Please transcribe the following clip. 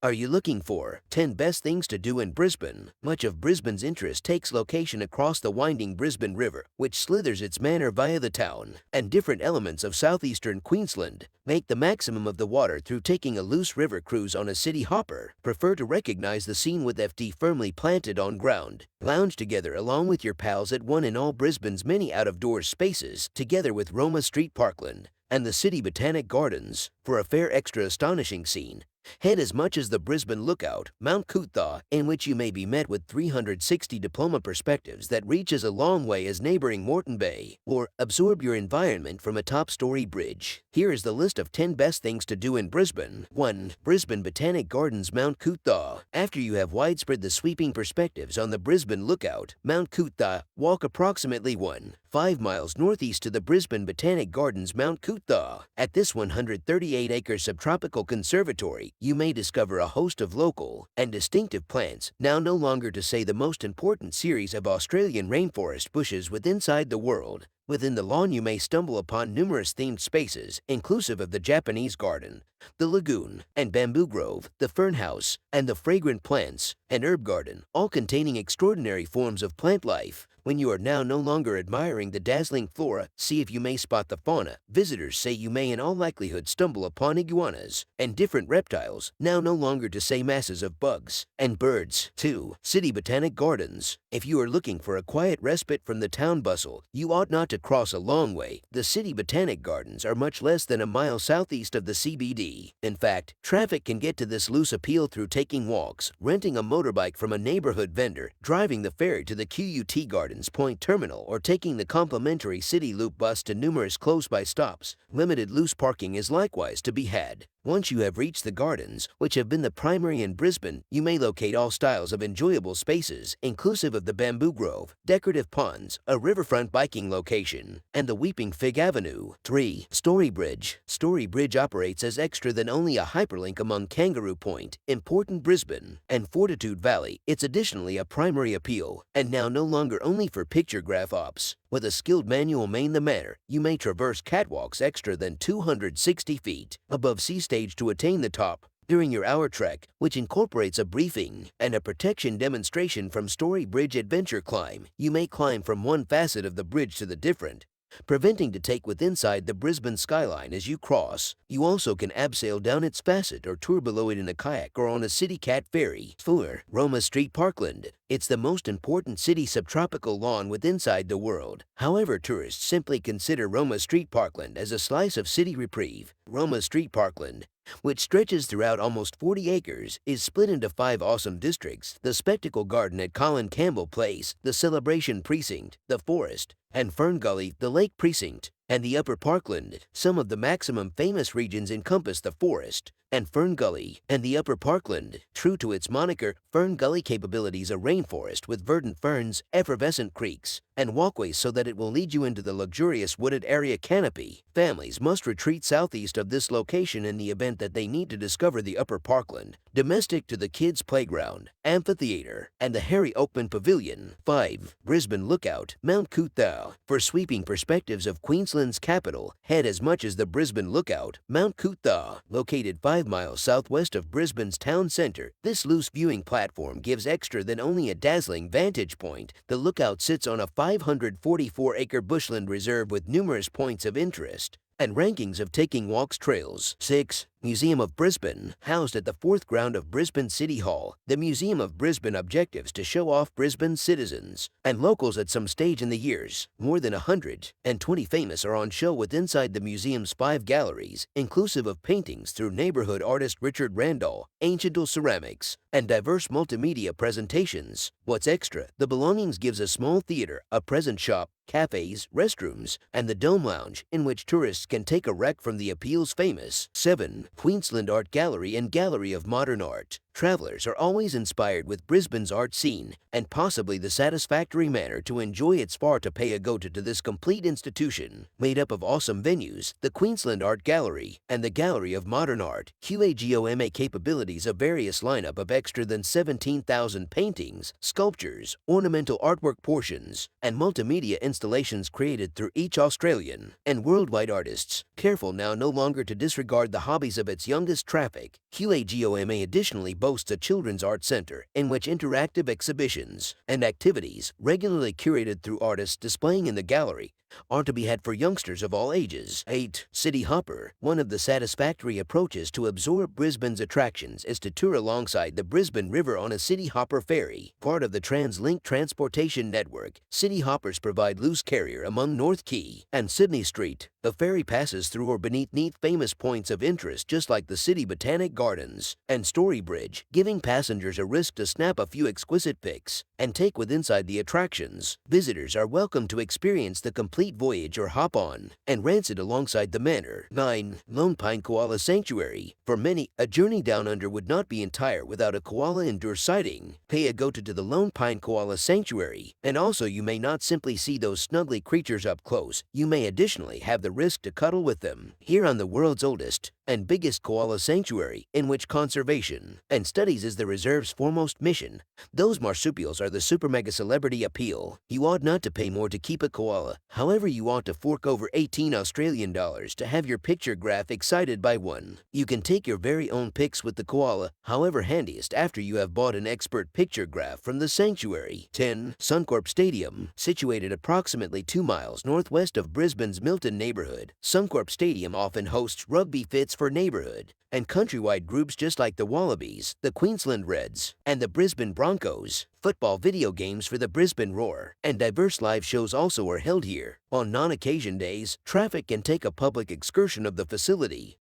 Are you looking for 10 best things to do in Brisbane? Much of Brisbane's interest takes location across the winding Brisbane River, which slithers its manner via the town, and different elements of southeastern Queensland. Make the maximum of the water through taking a loose river cruise on a CityHopper. Prefer to recognize the scene with FT firmly planted on ground. Lounge together along with your pals at one in all Brisbane's many out-of-doors spaces, together with Roma Street Parkland and the City Botanic Gardens for a fair extra astonishing scene. Head as much as the Brisbane Lookout, Mount Coot-tha, in which you may be met with 360 diploma perspectives that reach as a long way as neighboring Moreton Bay, or absorb your environment from a top-story bridge. Here is the list of 10 best things to do in Brisbane. 1. Brisbane Botanic Gardens, Mount Coot-tha. After you have widespread the sweeping perspectives on the Brisbane Lookout, Mount Coot-tha, walk approximately 1.5 miles northeast to the Brisbane Botanic Gardens, Mount Coot-tha. At this 138-acre subtropical conservatory, you may discover a host of local and distinctive plants, now no longer to say the most important series of Australian rainforest bushes inside the world. Within the lawn you may stumble upon numerous themed spaces, inclusive of the Japanese garden, the lagoon and bamboo grove, the fern house, and the fragrant plants and herb garden, all containing extraordinary forms of plant life. When you are now no longer admiring the dazzling flora, see if you may spot the fauna. Visitors say you may in all likelihood stumble upon iguanas and different reptiles, now no longer to say masses of bugs and birds. 2. City Botanic Gardens. If you are looking for a quiet respite from the town bustle, you ought not to cross a long way. The City Botanic Gardens are much less than a mile southeast of the CBD. In fact, traffic can get to this loose appeal through taking walks, renting a motorbike from a neighborhood vendor, driving the ferry to the QUT Gardens Point Terminal, or taking the complimentary City Loop bus to numerous close-by stops. Limited loose parking is likewise to be had. Once you have reached the gardens, which have been the primary in Brisbane, you may locate all styles of enjoyable spaces, inclusive of the Bamboo Grove, decorative ponds, a riverfront biking location, and the Weeping Fig Avenue. 3. Story Bridge. Story Bridge operates as extra than only a hyperlink among Kangaroo Point, important Brisbane, and Fortitude Valley. It's additionally a primary appeal, and now no longer only for pictograph ops. With a skilled manual main the manner, you may traverse catwalks extra than 260 feet above sea stage to attain the top. During your hour trek, which incorporates a briefing and a protection demonstration from Story Bridge Adventure Climb, you may climb from one facet of the bridge to the different, preventing to take with inside the Brisbane skyline as you cross. You also can abseil down its facet or tour below it in a kayak or on a City Cat ferry. 4. Roma Street Parkland. It's the most important city subtropical lawn inside the world. However, tourists simply consider Roma Street Parkland as a slice of city reprieve. Roma Street Parkland, which stretches throughout almost 40 acres, is split into 5 awesome districts: the Spectacle Garden at Colin Campbell Place, the Celebration Precinct, the Forest and Fern Gully, the Lake Precinct, and the Upper Parkland. Some of the maximum famous regions encompass the Forest and Fern Gully and the Upper Parkland. True to its moniker, Fern Gully capabilities a rainforest with verdant ferns, effervescent creeks, and walkways so that it will lead you into the luxurious wooded area canopy. Families must retreat southeast of this location in the event that they need to discover the Upper Parkland, domestic to the kids' playground, amphitheater, and the Harry Oakman Pavilion. 5. Brisbane Lookout, Mount Coot-tha. For sweeping perspectives of Queensland's capital, head as much as the Brisbane Lookout, Mount Coot-tha. Located 5 miles southwest of Brisbane's town centre, this loose viewing platform gives extra than only a dazzling vantage point. The lookout sits on a 544-acre bushland reserve with numerous points of interest and rankings of taking walks trails. 6. Museum of Brisbane. Housed at the 4th ground of Brisbane City Hall, the Museum of Brisbane objectives to show off Brisbane's citizens and locals at some stage in the years. More than 120 famous are on show inside the museum's 5 galleries, inclusive of paintings through neighborhood artist Richard Randall, ancient ceramics, and diverse multimedia presentations. What's extra, the belongings gives a small theater, a present shop, cafes, restrooms, and the Dome Lounge, in which tourists can take a rec from the appeal's famous. 7. Queensland Art Gallery and Gallery of Modern Art. Travelers are always inspired with Brisbane's art scene and possibly the satisfactory manner to enjoy its far to pay a go-to this complete institution. Made up of awesome venues, the Queensland Art Gallery and the Gallery of Modern Art, QAGOMA capabilities a various lineup of extra than 17,000 paintings, sculptures, ornamental artwork portions, and multimedia installations created through each Australian and worldwide artists. Careful now no longer to disregard the hobbies of its youngest traffic. QAGOMA additionally boasts a children's art center in which interactive exhibitions and activities regularly curated through artists displaying in the gallery are to be had for youngsters of all ages. 8. CityHopper. One of the satisfactory approaches to absorb Brisbane's attractions is to tour alongside the Brisbane River on a CityHopper ferry. Part of the TransLink transportation network, CityHoppers provide loose carrier among North Quay and Sydney Street. The ferry passes through or beneath famous points of interest just like the city Botanic Gardens and Story Bridge, giving passengers a risk to snap a few exquisite pics and take with inside the attractions. Visitors are welcome to experience the complete voyage or hop on and rancid alongside the manor. 9. Lone Pine Koala Sanctuary. For many, a journey down under would not be entire without a koala indoor sighting. Pay a go to the Lone Pine Koala Sanctuary, and also you may not simply see those snuggly creatures up close, you may additionally have the risk to cuddle with them. Here on the world's oldest and biggest koala sanctuary, in which conservation and studies is the reserve's foremost mission, those marsupials are the super mega celebrity appeal. You ought not to pay more to keep a koala. However, you ought to fork over 18 Australian dollars to have your picture graph excited by one. You can take your very own pics with the koala, however handiest, after you have bought an expert picture graph from the sanctuary. 10. Suncorp Stadium. Situated approximately 2 miles northwest of Brisbane's Milton neighbourhood, Suncorp Stadium often hosts rugby fits for neighbourhood and countrywide groups just like the Wallabies, the Queensland Reds, and the Brisbane Broncos. Football video games for the Brisbane Roar and diverse live shows also are held here. On non-occasion days, traffic can take a public excursion of the facility.